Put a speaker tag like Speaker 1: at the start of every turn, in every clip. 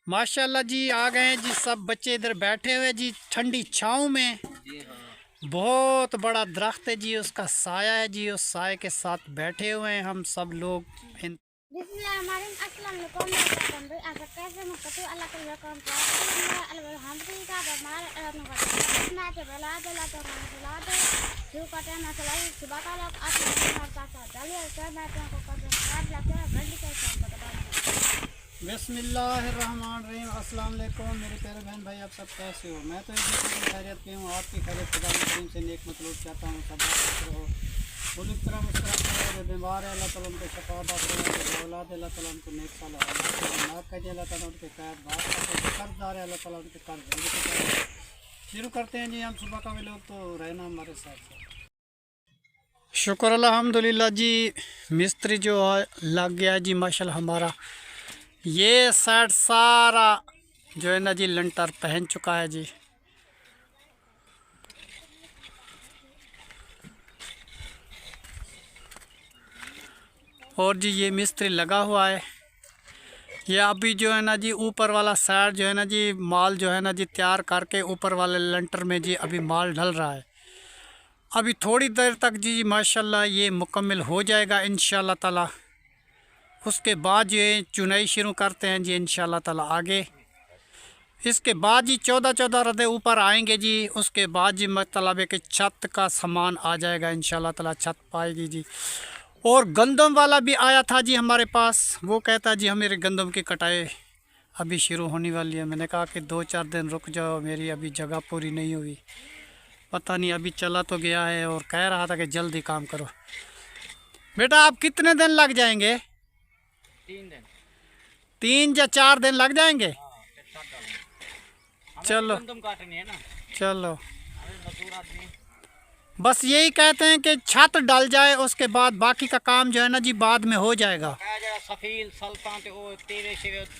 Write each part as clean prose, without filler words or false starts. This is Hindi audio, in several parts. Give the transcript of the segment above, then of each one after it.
Speaker 1: माशाल्लाह जी आ गए हैं जी। सब बच्चे इधर बैठे हुए जी ठंडी छाँव में। बहुत बड़ा दरख्त है जी, उसका साया है जी। उस साए के साथ बैठे हुए हैं हम सब लोग। बिस्मिल्लाहिर्रहमानिर्रहीम। अस्सलाम वालेकुम मेरे प्यारे बहन भाई, आप सब कैसे हो? मैं तो एकदम खैरियत पे हूँ। आपकी खैरियत खुदा करीम से नेक मतलूब चाहता हूँ। सब रहो बोली तरह मुस्कुराते बीमार है, अल्लाह ताला उनको शफा बात औलाद, अल्लाह ताला उनको नेक साल माफ़ कर दिया, अल्लाह ताला उनके कैद बात करते कर्जदार है, अल्लाह ताला उनके कर्ज शुरू करते हैं जी। हम सुबह का भी लोग तो रहना हमारे साथ शुक्र अल्हम्दुलिल्लाह जी। मिस्त्री जो लग गया जी माशाल्लाह हमारा। ये साइड सारा जो है ना जी लंटर पहन चुका है जी। और जी ये मिस्त्री लगा हुआ है। ये अभी जो है ना जी ऊपर वाला साइड जो है ना जी माल जो है ना जी तैयार करके ऊपर वाले लंटर में जी अभी माल ढल रहा है। अभी थोड़ी देर तक जी माशाल्लाह ये मुकम्मल हो जाएगा इंशाल्लाह ताला। उसके बाद ये चुनाई शुरू करते हैं जी इंशाल्लाह ताला आगे। इसके बाद जी 14 रदे ऊपर आएंगे जी। उसके बाद जी मतलब है कि छत का सामान आ जाएगा इंशाल्लाह ताला, छत पाएगी जी। और गंदम वाला भी आया था जी हमारे पास। वो कहता जी हमारे गंदम की कटाई अभी शुरू होने वाली है। मैंने कहा कि 2-4 दिन रुक जाओ, मेरी अभी जगह पूरी नहीं हुई। पता नहीं अभी चला तो गया है और कह रहा था कि जल्दी काम करो। बेटा आप कितने दिन लग जाएंगे?
Speaker 2: 3 दिन।
Speaker 1: 3 या 4 दिन लग जाएंगे। चलो
Speaker 2: काटनी है ना।
Speaker 1: चलो बस यही कहते हैं कि छत डल जाए, उसके बाद बाकी का काम जो है ना जी बाद में हो जाएगा।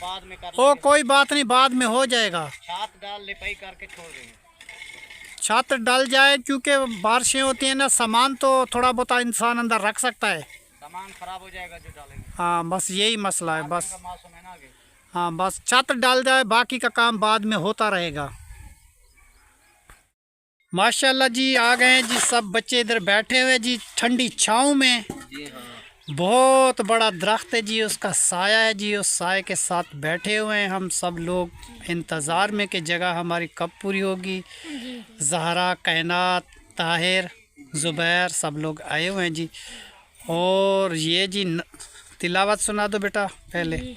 Speaker 2: बाद में कर
Speaker 1: ओ कोई बात नहीं, बाद में हो जाएगा।
Speaker 2: छत डाल लिपाई करके छोड़ देंगे।
Speaker 1: छत डल जाए क्योंकि बारिशें होती हैं ना, सामान तो थोड़ा बहुत इंसान अंदर रख सकता है।
Speaker 2: सामान खराब हो जाएगा जो डालेंगे।
Speaker 1: हाँ बस यही मसला है बस।
Speaker 2: मौसम है ना आगे।
Speaker 1: हाँ बस छत डल जाए, बाकी का काम बाद में होता रहेगा। माशाल्लाह जी आ गए हैं जी। सब बच्चे इधर बैठे हुए जी ठंडी छाँव में।
Speaker 2: जी हाँ।
Speaker 1: बहुत बड़ा दरख्त है जी, उसका साया है जी। उस साए के साथ बैठे हुए हैं हम सब लोग इंतज़ार में कि जगह हमारी कब पूरी होगी। ज़हरा, कायनात, ताहिर, ज़ुबैर सब लोग आए हुए हैं जी। और ये जी तिलावत सुना दो बेटा पहले।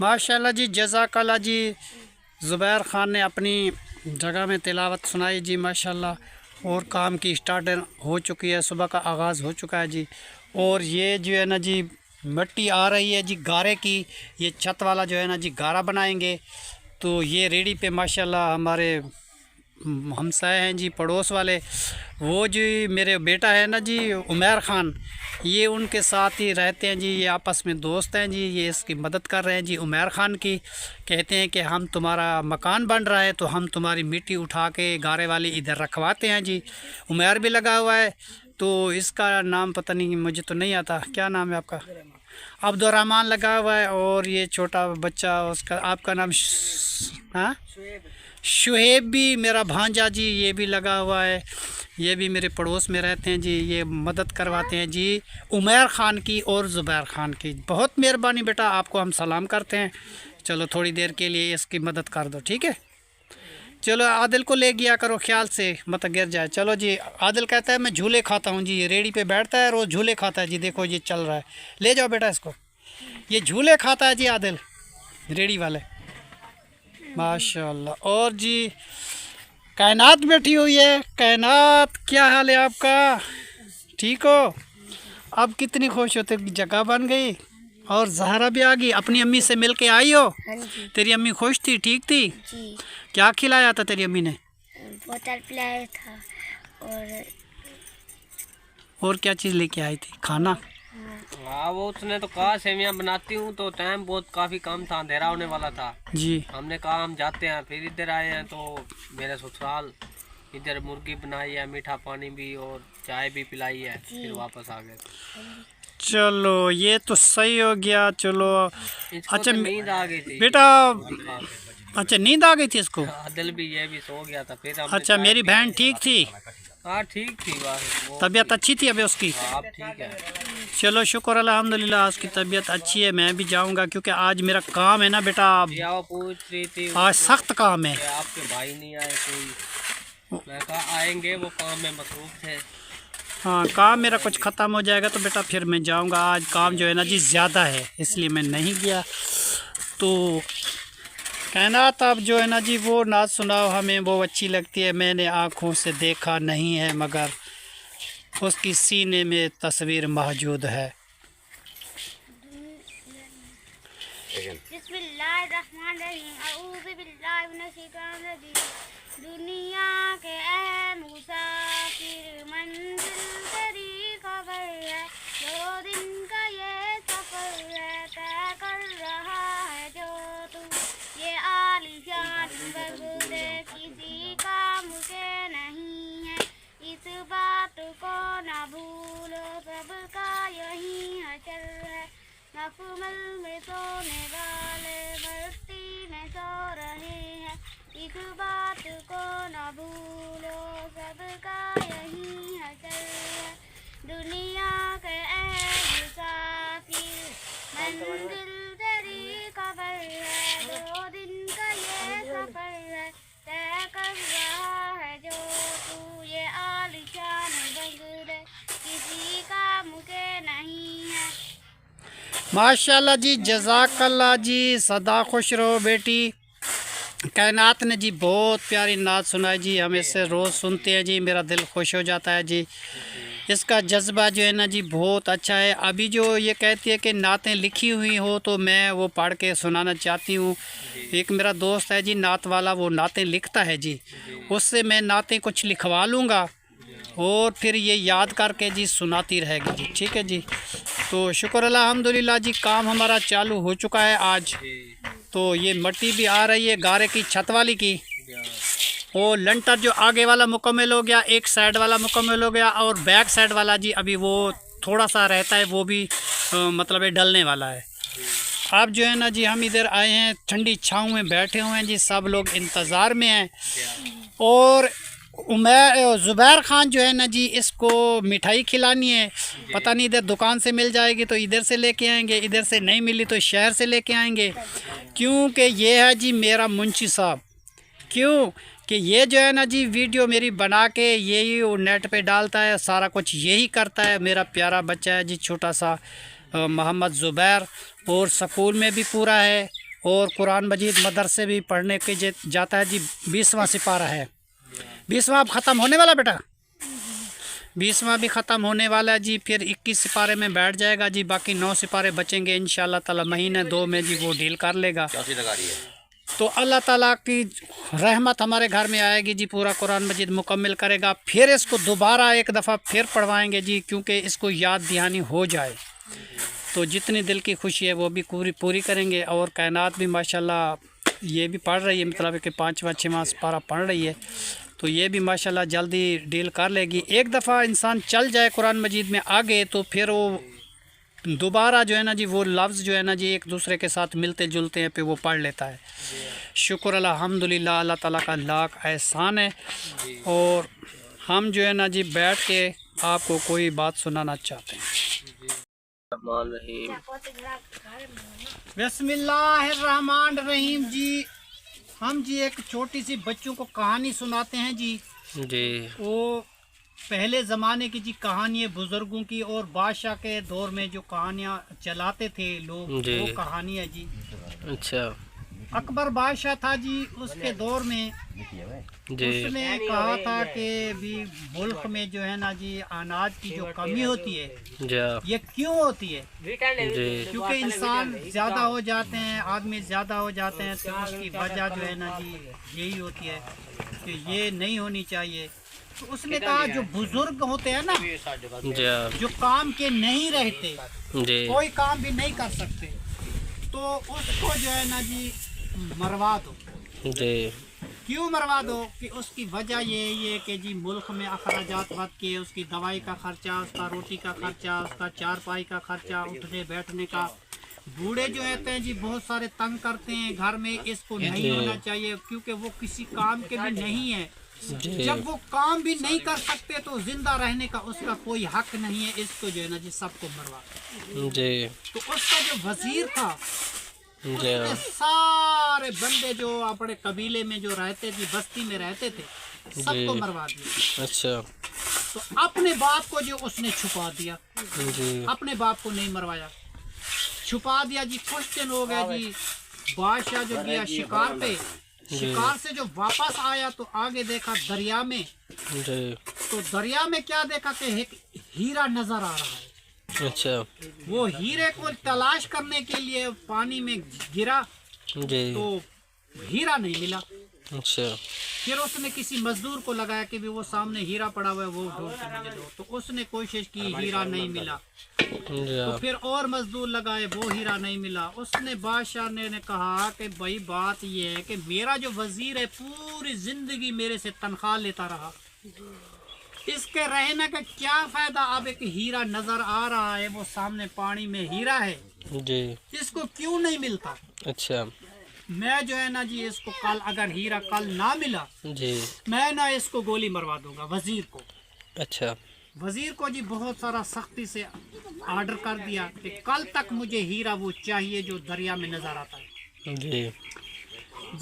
Speaker 1: माशाल्लाह जी, जज़ाकल्लाह जी। ज़ुबैर ख़ान ने अपनी जगह में तिलावत सुनाई जी माशाल्लाह। और काम की स्टार्ट हो चुकी है, सुबह का आगाज़ हो चुका है जी। और ये जो है ना जी मिट्टी आ रही है जी गारे की। ये छत वाला जो है ना जी गारा बनाएंगे। तो ये रेडी पे माशाल्लाह हमारे हमसाए हैं जी, पड़ोस वाले। वो जी मेरे बेटा है ना जी उमैर ख़ान, ये उनके साथ ही रहते हैं जी। ये आपस में दोस्त हैं जी। ये इसकी मदद कर रहे हैं जी उमैर ख़ान की। कहते हैं कि हम तुम्हारा मकान बन रहा है तो हम तुम्हारी मिट्टी उठा के गारे वाली इधर रखवाते हैं जी। उमैर भी लगा हुआ है। तो इसका नाम पता नहीं, मुझे तो नहीं आता। क्या नाम है आपका? अब्दुर्रहमान लगा हुआ है। और ये छोटा बच्चा, उसका आपका नाम हाँ शुहेब भी मेरा भांजा जी, ये भी लगा हुआ है। ये भी मेरे पड़ोस में रहते हैं जी। ये मदद करवाते हैं जी उमैर ख़ान की और ज़ुबैर ख़ान की। बहुत मेहरबानी बेटा, आपको हम सलाम करते हैं। चलो थोड़ी देर के लिए इसकी मदद कर दो, ठीक है? चलो आदिल को ले गया करो, ख्याल से मत गिर जाए। चलो जी। आदिल कहता है मैं झूले खाता हूँ जी। ये रेडी पे बैठता है, रोज़ झूले खाता है जी। देखो ये चल रहा है, ले जाओ बेटा इसको। ये झूले खाता है जी आदिल, रेडी वाले। माशाल्लाह। और जी कायनात बैठी हुई है। कायनात, क्या हाल है आपका? ठीक हो? अब कितनी खुश होते, जगह बन गई और जहरा भी आ गई। अपनी अम्मी से मिल के आई हो?
Speaker 3: हाँ जी
Speaker 1: तेरी अम्मी खुश थी, ठीक थी?
Speaker 3: जी।
Speaker 1: क्या खिलाया था तेरी अम्मी ने?
Speaker 3: बोतल पिलाया था
Speaker 1: और क्या चीज़ लेके आई थी? खाना?
Speaker 2: हाँ, वो उसने तो कहा सेवियां बनाती हूँ, तो टाइम बहुत काफ़ी कम था, अंधेरा होने वाला था।
Speaker 1: जी।
Speaker 2: हमने कहा हम जाते हैं, फिर इधर आए हैं तो मेरे ससुराल इधर मुर्गी बनाई है, मीठा पानी भी और चाय भी पिलाई है, फिर वापस आ गए।
Speaker 1: चलो ये तो सही हो गया। चलो
Speaker 2: इसको
Speaker 1: अच्छा
Speaker 2: तो नींद आ गई थी
Speaker 1: बेटा। अच्छा नींद आ गई थी इसको?
Speaker 2: दिल भी, ये भी सो गया था। फिर हमने
Speaker 1: अच्छा मेरी बहन ठीक थी?
Speaker 2: हाँ ठीक थी, बस वो
Speaker 1: तबीयत अच्छी थी अभी उसकी?
Speaker 2: हाँ, अब ठीक है।
Speaker 1: चलो शुक्र अल्हम्दुलिल्लाह, उसकी तबीयत अच्छी है। मैं भी जाऊंगा क्योंकि आज मेरा काम है ना बेटा,
Speaker 2: या वो पूछ रही थी
Speaker 1: आज सख्त काम है।
Speaker 2: कि आपके भाई नहीं आए कोई। मैं कहा आएंगे, वो काम में मसरूफ थे।
Speaker 1: हाँ काम मेरा कुछ ख़त्म हो जाएगा तो बेटा फिर मैं जाऊंगा। आज काम जो है ना जी ज़्यादा है, इसलिए मैं नहीं गया। तो कहना था अब जो है ना जी वो नाच सुनाओ, हमें वो अच्छी लगती है। मैंने आँखों से देखा नहीं है मगर उसकी सीने में तस्वीर मौजूद है।
Speaker 3: बिस्मिल्लाहिर्रहमानिर्रहीम, अऊज़ु बिल्लाहि मिनश्शैतानिर्रजीम। दुनिया के अहम मुसाफिर, मंजिल तेरी खबर है, 2 दिन का ये सफर है, तय कर रहा है जो तू ये आलिशान बगुदे, किसी काम के नहीं है, इस बात को ना भूलो, सबका यही हशर है। मखमल में सोने वाले मस्ती में सो रहे हैं, इस बात को न भूलो, सबका यही हशर है। दुनिया के अहम मुसाफिर, मंजिल तेरी खबर है, 2 दिन का ये सफर है, तय कर रहा है जो तू ये आलिशान बंगले, किसी काम के नहीं है।
Speaker 1: माशाल्लाह जी, जज़ाकल्लाह जी, सदा खुश रहो बेटी। कायनात ने जी बहुत प्यारी नात सुनाई जी, हम इससे रोज़ सुनते हैं जी, मेरा दिल खुश हो जाता है जी। इसका जज्बा जो है ना जी बहुत अच्छा है। अभी जो ये कहती है कि नातें लिखी हुई हो तो मैं वो पढ़ के सुनाना चाहती हूँ। एक मेरा दोस्त है जी नात वाला, वो नातें लिखता है जी, उससे मैं नातें कुछ लिखवा लूँगा और फिर ये याद करके जी सुनाती रहेगी जी। ठीक है जी। तो शुक्र अल्हम्दुलिल्लाह जी, काम हमारा चालू हो चुका है आज। तो ये मिट्टी भी आ रही है गारे की छत वाली की, और लंटर जो आगे वाला मुकम्मल हो गया, एक साइड वाला मुकम्मल हो गया, और बैक साइड वाला जी अभी वो थोड़ा सा रहता है, वो भी मतलब है डलने वाला है। अब जो है ना जी हम इधर आए हैं, ठंडी छाँव में बैठे हुए हैं जी, सब लोग इंतज़ार में हैं। और ज़ुबैर ख़ान जो है ना जी, इसको मिठाई खिलानी है। पता नहीं इधर दुकान से मिल जाएगी तो इधर से लेके आएंगे, इधर से नहीं मिली तो शहर से लेके आएंगे, क्योंकि ये है जी मेरा मुंशी साहब। क्यों कि ये जो है ना जी वीडियो मेरी बना के यही नेट पे डालता है, सारा कुछ यही करता है। मेरा प्यारा बच्चा है जी, छोटा सा मोहम्मद ज़ुबैर, और स्कूल में भी पूरा है और कुरान मजीद मदरसे भी पढ़ने के जाता है जी। 20वां सिपारा है। 20वां अब ख़त्म होने वाला बेटा, 20वां भी ख़त्म होने वाला है जी। फिर 21 सिपारे में बैठ जाएगा जी, बाकी 9 सिपारे बचेंगे इंशाल्लाह ताला। महीने 2 में जी वो डील कर लेगा। तो अल्लाह ताला की रहमत हमारे घर में आएगी जी, पूरा कुरान मजीद मुकम्मल करेगा। फिर इसको दोबारा एक दफ़ा फिर पढ़वाएंगे जी, क्योंकि इसको याद दहानी हो जाए। तो जितनी दिल की खुशी है वो भी पूरी करेंगे। और कायनात भी माशाल्लाह ये भी पढ़ रही है, मतलब कि 5वां 6वां सिपारा पढ़ रही है, तो ये भी माशाल्लाह जल्दी डील कर लेगी। एक दफ़ा इंसान चल जाए कुरान मजीद में आगे तो फिर वो दोबारा जो है ना जी वो लफ्ज़ जो है ना जी एक दूसरे के साथ मिलते जुलते हैं पे वो पढ़ लेता है। शुक्र अल्हम्दुलिल्लाह, अल्लाह ताला का लाख एहसान है। और हम जो है ना जी बैठ के आपको कोई बात सुनाना चाहते हैं। बिस्मिल्लाहिर्रहमानिर्रहीम जी। हम जी एक छोटी सी बच्चों को कहानी सुनाते हैं जी। वो पहले ज़माने की जी कहानी है बुज़ुर्गों की, और बादशाह के दौर में जो कहानियाँ चलाते थे लोग, वो कहानी है जी।
Speaker 4: अच्छा।
Speaker 1: अकबर बादशाह था जी, उसके दौर में
Speaker 2: जी
Speaker 1: उसने कहा था कि भी मुल्क में जो है ना जी अनाज की जो कमी होती है
Speaker 2: जी
Speaker 1: ये क्यों होती है?
Speaker 2: जी
Speaker 1: क्योंकि इंसान ज़्यादा हो जाते हैं, आदमी ज़्यादा हो जाते हैं, तो उसकी वजह जो है ना जी यही होती है कि ये नहीं होनी चाहिए। तो उसने कहा जो बुजुर्ग होते हैं ना,
Speaker 2: जी
Speaker 1: जो काम के नहीं रहते,
Speaker 2: जी
Speaker 1: कोई काम भी नहीं कर सकते, तो उसको जो है ना जी मरवा दो।
Speaker 2: जी
Speaker 1: क्यों मरवा दो? कि उसकी वजह ये है कि जी मुल्क में अखराजात बढ़ के उसकी दवाई का खर्चा, उसका रोटी का खर्चा, उसका चारपाई का खर्चा, उठने बैठने का। बूढ़े जो रहते हैं जी बहुत सारे तंग करते हैं घर में, इसको नहीं होना चाहिए क्योंकि वो किसी काम के भी नहीं है।
Speaker 2: जी
Speaker 1: जब वो काम भी नहीं कर सकते तो जिंदा रहने का उसका कोई हक नहीं है। इसको जो है ना जी सबको मरवा दो।
Speaker 2: जी
Speaker 1: तो उसका जो वजीर था,
Speaker 2: जी
Speaker 1: उसने सारे बंदे जो अपने कबीले में जो रहते थे, बस्ती में रहते थे, सबको
Speaker 2: जी।
Speaker 1: मरवा दिया।
Speaker 2: अच्छा
Speaker 1: तो अपने बाप को जो उसने छुपा दिया,
Speaker 2: जी
Speaker 1: अपने बाप को नहीं मरवाया, छुपा दिया जी। कुछ दिन हो गया जी, बादशाह जो गया शिकार पे, शिकार से जो वापस आया तो आगे देखा दरिया में,
Speaker 2: जी
Speaker 1: तो दरिया में क्या देखा कि एक हीरा नजर आ रहा है।
Speaker 2: अच्छा
Speaker 1: वो हीरे को तलाश करने के लिए पानी में गिरा
Speaker 2: जी
Speaker 1: तो हीरा नहीं मिला।
Speaker 2: अच्छा
Speaker 1: फिर उसने किसी मजदूर को लगाया कि भी वो सामने हीरा पड़ा हुआ है, वो ढूंढ के मुझे दो। तो उसने कोशिश की, हीरा नहीं मिला। तो फिर और मजदूर लगाए, वो हीरा नहीं मिला। उसने बादशाह ने कहा कि भाई बात ये है कि मेरा जो वजीर है पूरी जिंदगी मेरे से तनख्वाह लेता रहा, इसके रहने का क्या फायदा? अब एक हीरा नजर आ रहा है, वो सामने पानी में हीरा है,
Speaker 2: जी
Speaker 1: इसको क्यों नहीं मिलता?
Speaker 2: अच्छा
Speaker 1: मैं जो है ना जी इसको कल, अगर हीरा कल ना मिला,
Speaker 2: जी
Speaker 1: मैं ना इसको गोली मरवा दूंगा वजीर को।
Speaker 2: अच्छा
Speaker 1: वजीर को जी बहुत सारा सख्ती से ऑर्डर कर दिया कि कल तक मुझे हीरा वो चाहिए जो दरिया में नजर आता है।
Speaker 2: जी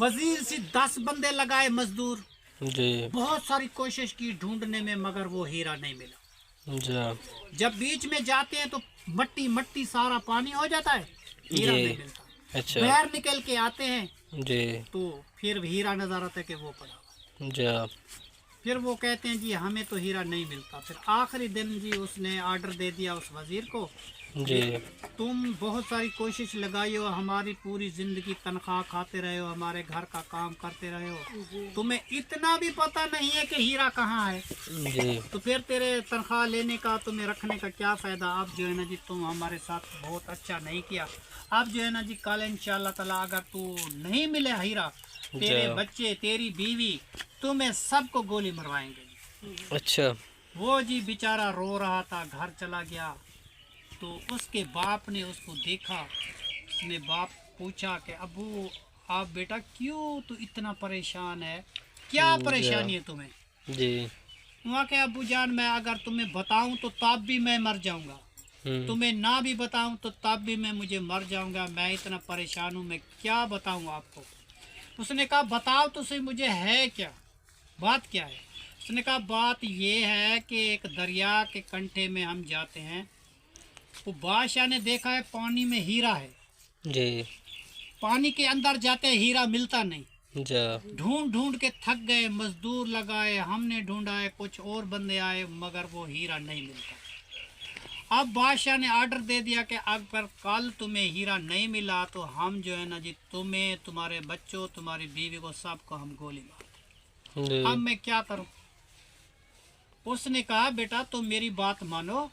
Speaker 1: वजीर से 10 बंदे लगाए मजदूर,
Speaker 2: जी
Speaker 1: बहुत सारी कोशिश की ढूंढने में, मगर वो हीरा नहीं मिला।
Speaker 2: जी
Speaker 1: जब बीच में जाते हैं तो मट्टी मट्टी सारा पानी हो जाता है, हीरा
Speaker 2: जी।
Speaker 1: नहीं मिलता।
Speaker 2: अच्छा
Speaker 1: बाहर निकल के आते हैं
Speaker 2: जी
Speaker 1: तो फिर हीरा नजर आता है कि वो पड़ा।
Speaker 2: जी
Speaker 1: फिर वो कहते हैं जी हमें तो हीरा नहीं मिलता। फिर आखिरी दिन जी उसने ऑर्डर दे दिया उस वजीर को,
Speaker 2: जी
Speaker 1: तुम बहुत सारी कोशिश लगाई हो, हमारी पूरी जिंदगी तनख्वाह खाते रहे हो, हमारे घर का काम करते रहे हो, तुम्हें इतना भी पता नहीं है कि हीरा कहाँ है,
Speaker 2: जी
Speaker 1: तो फिर तेरे तनख्वाह लेने का, तुम्हें रखने का क्या फ़ायदा? अब जो है ना जी तुम हमारे साथ बहुत अच्छा नहीं किया। अब जो है ना जी कल इंशाल्लाह ताला अगर तू नहीं मिले हीरा, तेरे बच्चे, तेरी बीवी, तुम्हें सबको गोली मरवाएंगे।
Speaker 2: अच्छा
Speaker 1: वो जी बेचारा रो रहा था, घर चला गया। तो उसके बाप ने उसको देखा, उसने बाप पूछा कि अबू आप बेटा क्यों तू इतना परेशान है, क्या परेशानी है तुम्हें?
Speaker 2: जी
Speaker 1: वहाँ के अबू जान मैं अगर तुम्हें बताऊं तो तब भी मैं मर जाऊंगा, तुम्हें ना भी बताऊं तो तब भी मैं मुझे मर जाऊंगा, मैं इतना परेशान हूँ, मैं क्या बताऊं आपको? उसने कहा बताओ तो सही मुझे है क्या, बात क्या है? उसने कहा बात ये है कि एक दरिया के कंठे में हम जाते हैं, वो बादशाह ने देखा है पानी में हीरा है,
Speaker 2: जी
Speaker 1: पानी के अंदर जाते हीरा मिलता नहीं,
Speaker 2: जा
Speaker 1: ढूंढ ढूंढ के थक गए, मजदूर लगाए, हमने ढूंढा है, कुछ और बंदे आए, मगर वो हीरा नहीं मिलता। अब बादशाह ने ऑर्डर दे दिया कि अगर कल तुम्हें हीरा नहीं मिला तो हम जो है ना जी तुम्हें, तुम्हारे बच्चों, तुम्हारी बीवी को, सबको हम गोली मार।
Speaker 2: जी
Speaker 1: अब मैं क्या करूं? उसने कहा बेटा तुम मेरी बात मानो,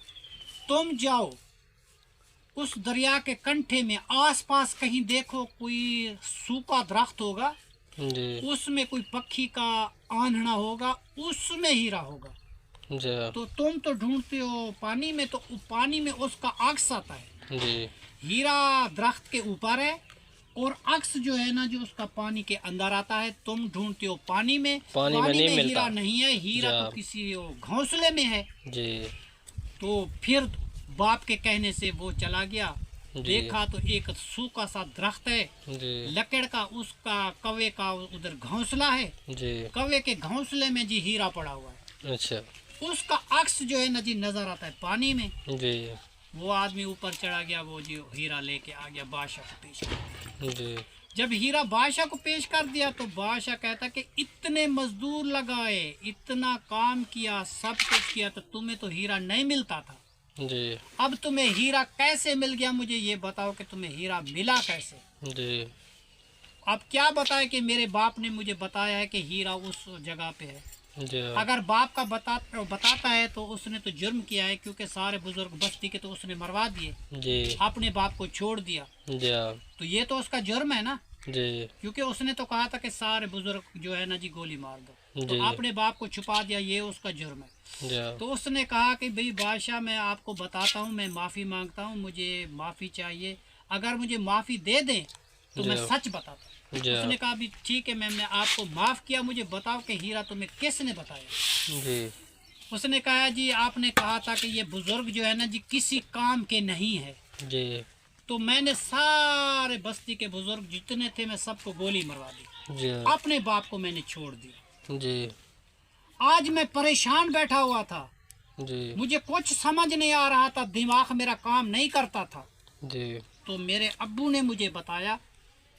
Speaker 1: तुम जाओ उस दरिया के कंठे में आसपास कहीं देखो कोई सूखा दरख्त होगा,
Speaker 2: जी
Speaker 1: उसमें कोई पक्षी का आंधना होगा, उसमें हीरा होगा।
Speaker 2: जा
Speaker 1: तो तुम तो ढूंढते हो पानी में, तो पानी में उसका अक्स आता है,
Speaker 2: जी
Speaker 1: हीरा दरख्त के ऊपर है और अक्स जो है ना जो उसका पानी के अंदर आता है। तुम ढूंढते हो पानी में,
Speaker 2: पानी में नहीं मिलता।
Speaker 1: हीरा नहीं है, हीरा तो किसी घोंसले में है।
Speaker 2: जी
Speaker 1: तो फिर बाप के कहने से वो चला गया,
Speaker 2: जी
Speaker 1: देखा तो एक सूखा सा दरख्त है
Speaker 2: जी
Speaker 1: लकड़ का, उसका कौवे का उधर घोंसला है,
Speaker 2: जी
Speaker 1: कौवे के घोंसले में जी हीरा पड़ा हुआ है।
Speaker 2: अच्छा
Speaker 1: उसका अक्स जो है ना जी नजर आता है पानी में।
Speaker 2: जी
Speaker 1: वो आदमी ऊपर चढ़ा गया, वो जी हीरा लेके आ गया बादशाह के पेश।
Speaker 2: जी
Speaker 1: जब हीरा बादशाह को पेश कर दिया तो बादशाह कहता कि इतने मजदूर लगाए, इतना काम किया, सब कुछ किया, तो तुम्हें तो हीरा नहीं मिलता था
Speaker 2: जी।
Speaker 1: अब तुम्हें हीरा कैसे मिल गया? मुझे ये बताओ कि तुम्हें हीरा मिला कैसे?
Speaker 2: जी।
Speaker 1: अब क्या बताए कि मेरे बाप ने मुझे बताया है कि हीरा उस जगह पे है।
Speaker 2: जी।
Speaker 1: अगर बाप का बताता है तो उसने तो जुर्म किया है, क्योंकि सारे बुजुर्ग बस्ती के तो उसने मरवा दिए,
Speaker 2: जी।
Speaker 1: अपने बाप को छोड़ दिया,
Speaker 2: जी।
Speaker 1: तो ये तो उसका जुर्म है ना,
Speaker 2: जी।
Speaker 1: क्योंकि उसने तो कहा था कि सारे बुजुर्ग जो है ना जी गोली मार दो, तो
Speaker 2: जी।
Speaker 1: अपने बाप को छुपा दिया, ये उसका जुर्म है।
Speaker 2: जी।
Speaker 1: तो उसने कहा कि भाई बादशाह, मैं आपको बताता हूँ, मैं माफ़ी मांगता हूँ, मुझे माफ़ी चाहिए, अगर मुझे माफ़ी दे दें तो मैं सच बताता हूँ।
Speaker 2: जी।
Speaker 1: उसने कहा भी ठीक है, मैंने आपको माफ़ किया, मुझे बताओ कि हीरा तुम्हें किसने बताया?
Speaker 2: जी।
Speaker 1: उसने कहा जी आपने कहा था कि ये बुजुर्ग जो है ना जी किसी काम के नहीं है,
Speaker 2: जी।
Speaker 1: तो मैंने सारे बस्ती के बुजुर्ग जितने थे मैं सबको गोली मरवा दी,
Speaker 2: जी।
Speaker 1: अपने बाप को मैंने छोड़ दिया।
Speaker 2: जी।
Speaker 1: आज मैं परेशान बैठा हुआ था,
Speaker 2: जी।
Speaker 1: मुझे कुछ समझ नहीं आ रहा था, दिमाग मेरा काम नहीं करता था।
Speaker 2: जी।
Speaker 1: तो मेरे अब्बू ने मुझे बताया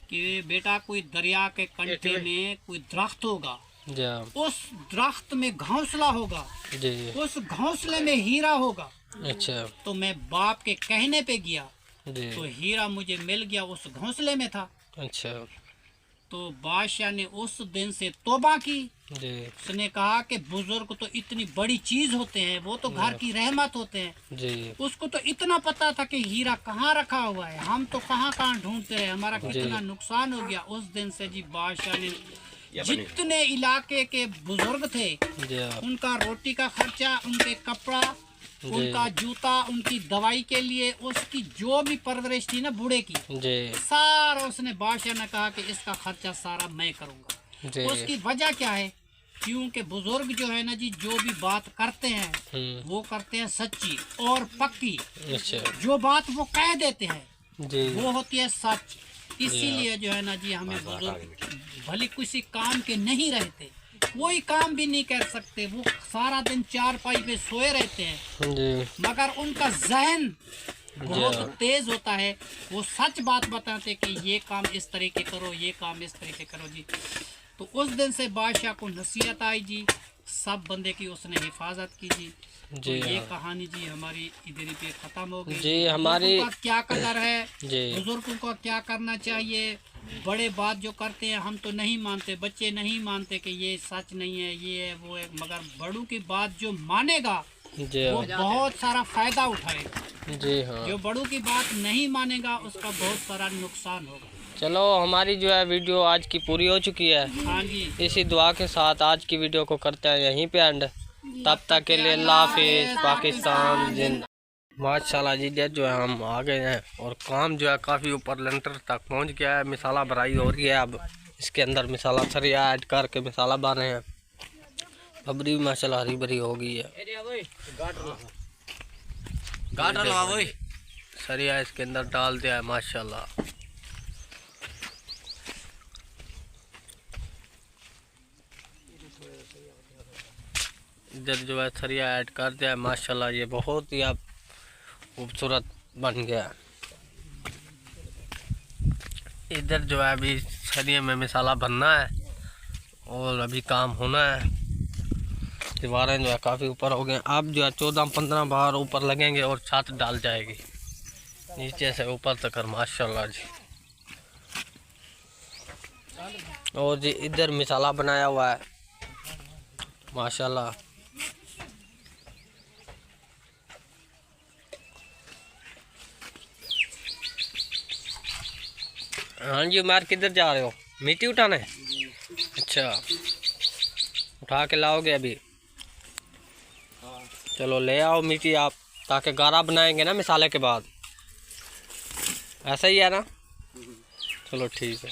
Speaker 1: कि बेटा कोई दरिया के कंठे में कोई दरख्त होगा,
Speaker 2: जी।
Speaker 1: उस दरख्त में घोंसला होगा,
Speaker 2: जी।
Speaker 1: उस घोंसले में हीरा होगा।
Speaker 2: अच्छा।
Speaker 1: तो मैं बाप के कहने पे गया
Speaker 2: जी।
Speaker 1: तो हीरा मुझे मिल गया, उस घोंसले में था।
Speaker 2: अच्छा।
Speaker 1: तो बादशाह ने उस दिन से तौबा की।
Speaker 2: जी।
Speaker 1: उसने कहा कि बुजुर्ग तो इतनी बड़ी चीज होते हैं, वो तो घर की रहमत होते हैं।
Speaker 2: जी।
Speaker 1: उसको तो इतना पता था कि हीरा कहाँ रखा हुआ है, हम तो कहाँ कहाँ ढूंढते रहे, हमारा कितना नुकसान हो गया। उस दिन से जी बादशाह ने जितने इलाके के बुजुर्ग थे
Speaker 2: जी।
Speaker 1: उनका रोटी का खर्चा, उनके कपड़ा, उनका जूता, उनकी दवाई के लिए, उसकी जो भी परवरिश थी ना बूढ़े की,
Speaker 2: जी।
Speaker 1: सारा उसने बादशाह ने कहा कि इसका खर्चा सारा मैं करूँगा।
Speaker 2: जी।
Speaker 1: उसकी वजह क्या है? क्योंकि बुजुर्ग जो है ना जी जो भी बात करते हैं वो करते हैं सच्ची और पक्की।
Speaker 2: अच्छा।
Speaker 1: जो बात वो कह देते हैं
Speaker 2: जी।
Speaker 1: वो होती है सच। इसीलिए जो है ना जी हमें बुजुर्ग भले किसी काम के नहीं रहते, कोई काम भी नहीं कर सकते, वो सारा दिन चारपाई पे सोए रहते हैं,
Speaker 2: जी।
Speaker 1: मगर उनका जहन बहुत तेज होता है, वो सच बात बताते कि ये काम इस तरीके करो, ये काम इस तरीके करो जी। तो उस दिन से बादशाह को नसीहत आई जी, सब बंदे की उसने हिफाजत की जी। तो ये कहानी जी हमारी इधर ही पे ख़त्म हो गई
Speaker 2: जी। हमारी
Speaker 1: का क्या कदर है,
Speaker 2: जी।
Speaker 1: बुजुर्गों को क्या करना चाहिए। बड़े बात जो करते हैं हम तो नहीं मानते, बच्चे नहीं मानते कि ये सच नहीं है, ये है वो है, मगर बड़ों की बात जो मानेगा
Speaker 2: जी।
Speaker 1: वो बहुत सारा फायदा उठाएगा।
Speaker 2: जी। हाँ।
Speaker 1: जो बड़ों की बात नहीं मानेगा उसका बहुत सारा नुकसान होगा।
Speaker 2: चलो हमारी जो है वीडियो आज की पूरी हो चुकी है।
Speaker 1: हाँ जी।
Speaker 2: इसी दुआ के साथ आज की वीडियो को करते हैं यहीं पे एंड। तब तक के लिए अल्लाह हाफिज़, पाकिस्तान जिंदा। माशाल्लाह जी जो है हम आ गए हैं और काम जो है काफ़ी ऊपर लेंटर तक पहुंच गया है। मिसाला भराई हो रही है, अब इसके अंदर मिसाला सरिया ऐड करके मिसाला बन रहे हैं। बबरी भी माशाल्लाह हरी भरी हो गई है। सरिया इसके अंदर डाल दिया है माशाल्लाह। इधर जो है सरिया ऐड कर दिया है माशाल्लाह, ये बहुत ही अब खूबसूरत बन गया। इधर जो है अभी सरिये में मिसाला बनना है और अभी काम होना है। दीवारें जो है काफ़ी ऊपर हो गए, अब जो है 14-15 बार ऊपर लगेंगे और छत डाल जाएगी नीचे से ऊपर तक माशाल्लाह जी। और जी इधर मिसाला बनाया हुआ है माशाल्लाह। हाँ जी उमर किधर जा रहे हो? मिट्टी उठाने? अच्छा, उठा के लाओगे अभी? चलो ले आओ मिट्टी आप, ताकि गारा बनाएंगे ना मिसाले के बाद। ऐसा ही है ना? चलो ठीक है।